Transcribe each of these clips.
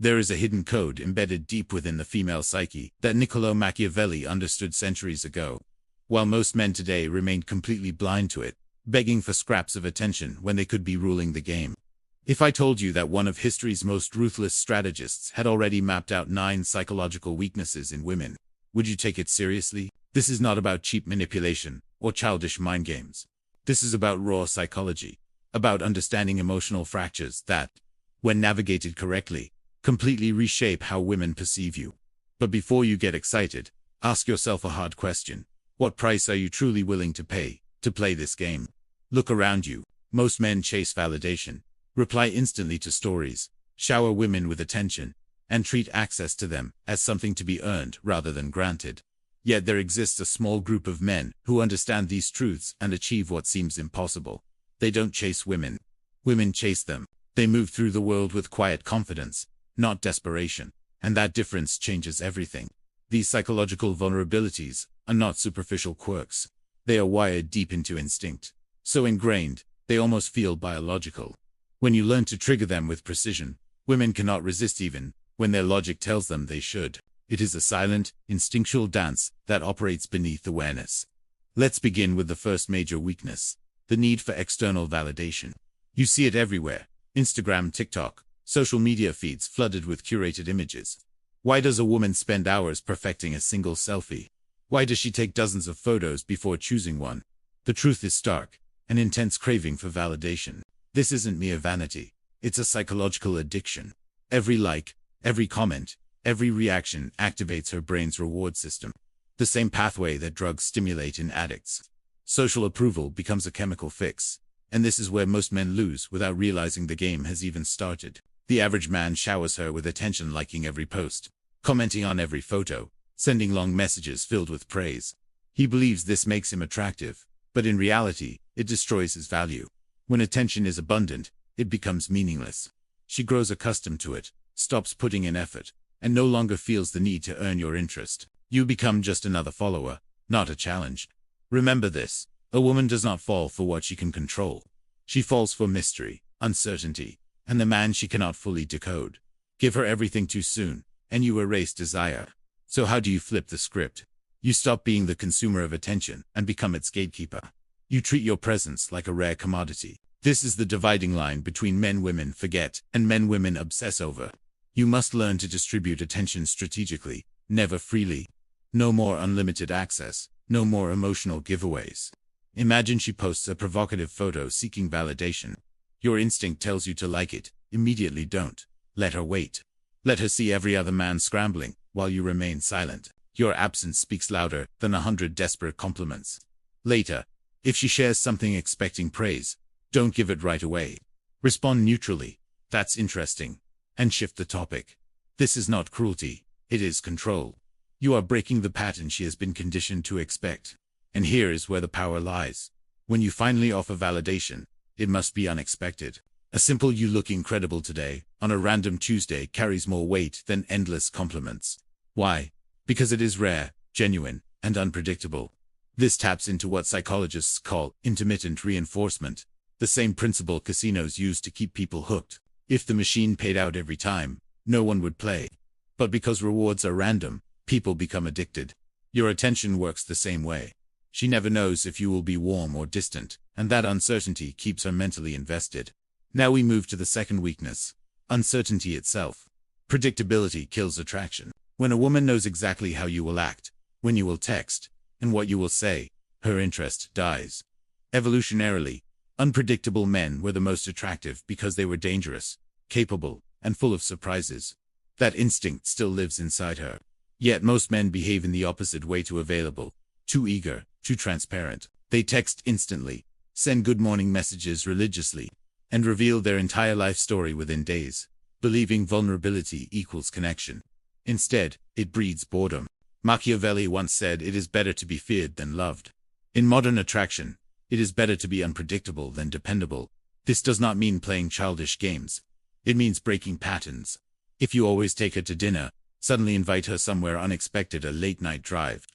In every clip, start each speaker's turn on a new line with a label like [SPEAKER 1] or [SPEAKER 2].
[SPEAKER 1] There is a hidden code embedded deep within the female psyche that Niccolo Machiavelli understood centuries ago, while most men today remained completely blind to it, begging for scraps of attention when they could be ruling the game. If I told you that one of history's most ruthless strategists had already mapped out 9 psychological weaknesses in women, would you take it seriously? This is not about cheap manipulation or childish mind games. This is about raw psychology, about understanding emotional fractures that, when navigated correctly, completely reshape how women perceive you. But before you get excited, ask yourself a hard question. What price are you truly willing to pay to play this game? Look around you. Most men chase validation, reply instantly to stories, shower women with attention, and treat access to them as something to be earned rather than granted. Yet there exists a small group of men who understand these truths and achieve what seems impossible. They don't chase women. Women chase them. They move through the world with quiet confidence, not desperation, and that difference changes everything. These psychological vulnerabilities are not superficial quirks. They are wired deep into instinct, so ingrained, they almost feel biological. When you learn to trigger them with precision, women cannot resist even when their logic tells them they should. It is a silent, instinctual dance that operates beneath awareness. Let's begin with the first major weakness: the need for external validation. You see it everywhere: Instagram, TikTok, social media feeds flooded with curated images. Why does a woman spend hours perfecting a single selfie? Why does she take dozens of photos before choosing one? The truth is stark: an intense craving for validation. This isn't mere vanity. It's a psychological addiction. Every like, every comment, every reaction activates her brain's reward system. The same pathway that drugs stimulate in addicts. Social approval becomes a chemical fix. And this is where most men lose without realizing the game has even started. The average man showers her with attention, liking every post, commenting on every photo, sending long messages filled with praise. He believes this makes him attractive, but in reality, it destroys his value. When attention is abundant, it becomes meaningless. She grows accustomed to it, stops putting in effort, and no longer feels the need to earn your interest. You become just another follower, not a challenge. Remember this: a woman does not fall for what she can control. She falls for mystery, uncertainty, and the man she cannot fully decode. Give her everything too soon, and you erase desire. So how do you flip the script? You stop being the consumer of attention and become its gatekeeper. You treat your presence like a rare commodity. This is the dividing line between men women forget and men women obsess over. You must learn to distribute attention strategically, never freely. No more unlimited access, no more emotional giveaways. Imagine she posts a provocative photo seeking validation. Your instinct tells you to like it. Immediately don't. Let her wait. Let her see every other man scrambling, while you remain silent. Your absence speaks louder than 100 desperate compliments. Later, if she shares something expecting praise, don't give it right away. Respond neutrally: "That's interesting," and shift the topic. This is not cruelty, it is control. You are breaking the pattern she has been conditioned to expect. And here is where the power lies. When you finally offer validation, it must be unexpected. A simple "you look incredible today" on a random Tuesday carries more weight than endless compliments. Why? Because it is rare, genuine, and unpredictable. This taps into what psychologists call intermittent reinforcement, the same principle casinos use to keep people hooked. If the machine paid out every time, no one would play. But because rewards are random, people become addicted. Your attention works the same way. She never knows if you will be warm or distant, and that uncertainty keeps her mentally invested. Now we move to the second weakness: uncertainty itself. Predictability kills attraction. When a woman knows exactly how you will act, when you will text, and what you will say, her interest dies. Evolutionarily, unpredictable men were the most attractive because they were dangerous, capable, and full of surprises. That instinct still lives inside her. Yet most men behave in the opposite way: too available, too eager, too transparent. They text instantly, send good morning messages religiously, and reveal their entire life story within days, believing vulnerability equals connection. Instead, it breeds boredom. Machiavelli once said it is better to be feared than loved. In modern attraction, it is better to be unpredictable than dependable. This does not mean playing childish games. It means breaking patterns. If you always take her to dinner, suddenly invite her somewhere unexpected: a late-night drive,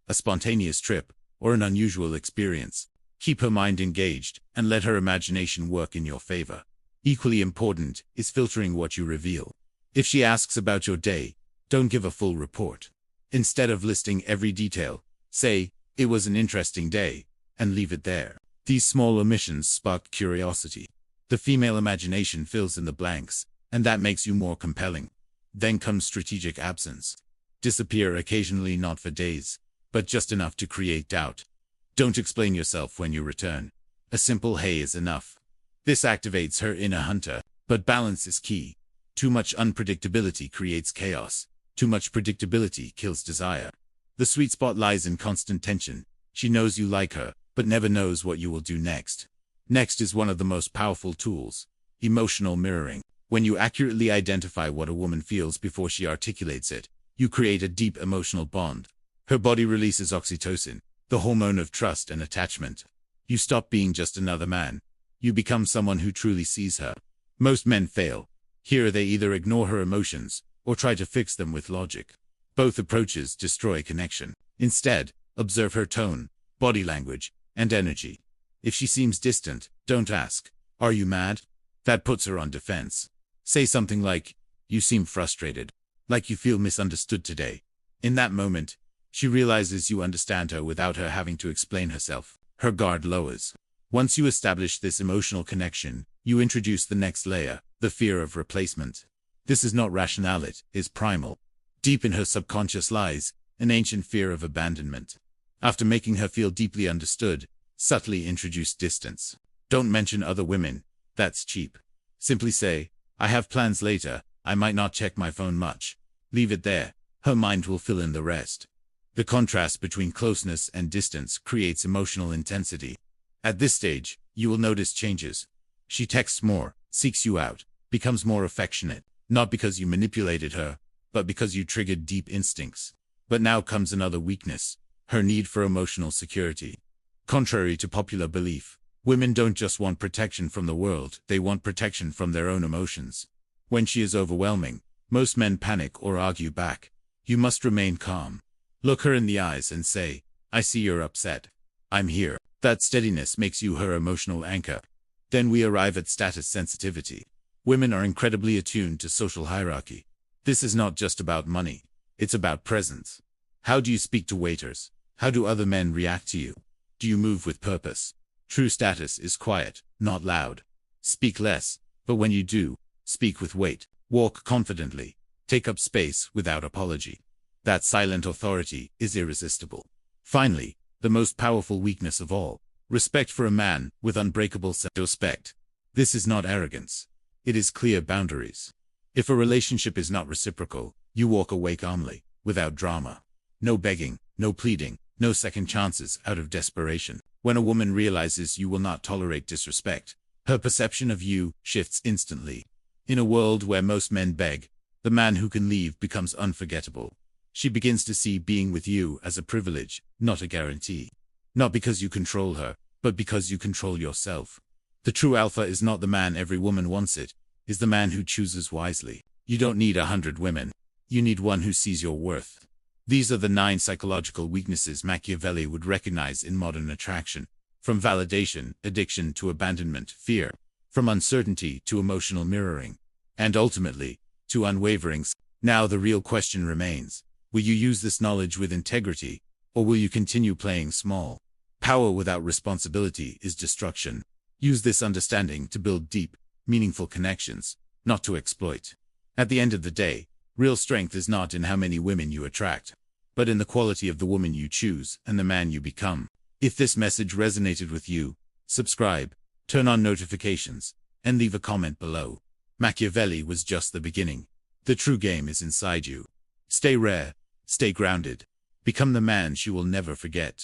[SPEAKER 1] a spontaneous trip, or an unusual experience. Keep her mind engaged, and let her imagination work in your favor. Equally important is filtering what you reveal. If she asks about your day, don't give a full report. Instead of listing every detail, say, "It was an interesting day," and leave it there. These small omissions spark curiosity. The female imagination fills in the blanks, and that makes you more compelling. Then comes strategic absence. Disappear occasionally, not for days, but just enough to create doubt. Don't explain yourself when you return. A simple "hey" is enough. This activates her inner hunter, but balance is key. Too much unpredictability creates chaos. Too much predictability kills desire. The sweet spot lies in constant tension. She knows you like her, but never knows what you will do next. Next is one of the most powerful tools: emotional mirroring. When you accurately identify what a woman feels before she articulates it, you create a deep emotional bond. Her body releases oxytocin, the hormone of trust and attachment. You stop being just another man. You become someone who truly sees her. Most men fail. Here they either ignore her emotions, or try to fix them with logic. Both approaches destroy connection. Instead, observe her tone, body language, and energy. If she seems distant, don't ask, "Are you mad?" That puts her on defense. Say something like, "You seem frustrated, like you feel misunderstood today." In that moment, she realizes you understand her without her having to explain herself. Her guard lowers. Once you establish this emotional connection, you introduce the next layer, the fear of replacement. This is not rational, it is primal. Deep in her subconscious lies an ancient fear of abandonment. After making her feel deeply understood, subtly introduce distance. Don't mention other women. That's cheap. Simply say, "I have plans later, I might not check my phone much." Leave it there. Her mind will fill in the rest. The contrast between closeness and distance creates emotional intensity. At this stage, you will notice changes. She texts more, seeks you out, becomes more affectionate, not because you manipulated her, but because you triggered deep instincts. But now comes another weakness: her need for emotional security. Contrary to popular belief, women don't just want protection from the world, they want protection from their own emotions. When she is overwhelming, most men panic or argue back. You must remain calm. Look her in the eyes and say, "I see you're upset. I'm here." That steadiness makes you her emotional anchor. Then we arrive at status sensitivity. Women are incredibly attuned to social hierarchy. This is not just about money. It's about presence. How do you speak to waiters? How do other men react to you? Do you move with purpose? True status is quiet, not loud. Speak less, but when you do, speak with weight. Walk confidently. Take up space without apology. That silent authority is irresistible. Finally, the most powerful weakness of all: respect for a man with unbreakable self-respect. This is not arrogance. It is clear boundaries. If a relationship is not reciprocal, you walk away calmly, without drama. No begging, no pleading, no second chances out of desperation. When a woman realizes you will not tolerate disrespect, her perception of you shifts instantly. In a world where most men beg, the man who can leave becomes unforgettable. She begins to see being with you as a privilege, not a guarantee. Not because you control her, but because you control yourself. The true alpha is not the man every woman wants, it is the man who chooses wisely. You don't need 100 women. You need one who sees your worth. These are the 9 psychological weaknesses Machiavelli would recognize in modern attraction. From validation, addiction to abandonment, fear. From uncertainty to emotional mirroring. And ultimately, to unwavering. Now the real question remains: will you use this knowledge with integrity, or will you continue playing small? Power without responsibility is destruction. Use this understanding to build deep, meaningful connections, not to exploit. At the end of the day, real strength is not in how many women you attract, but in the quality of the woman you choose and the man you become. If this message resonated with you, subscribe, turn on notifications, and leave a comment below. Machiavelli was just the beginning. The true game is inside you. Stay rare, stay grounded. Become the man she will never forget.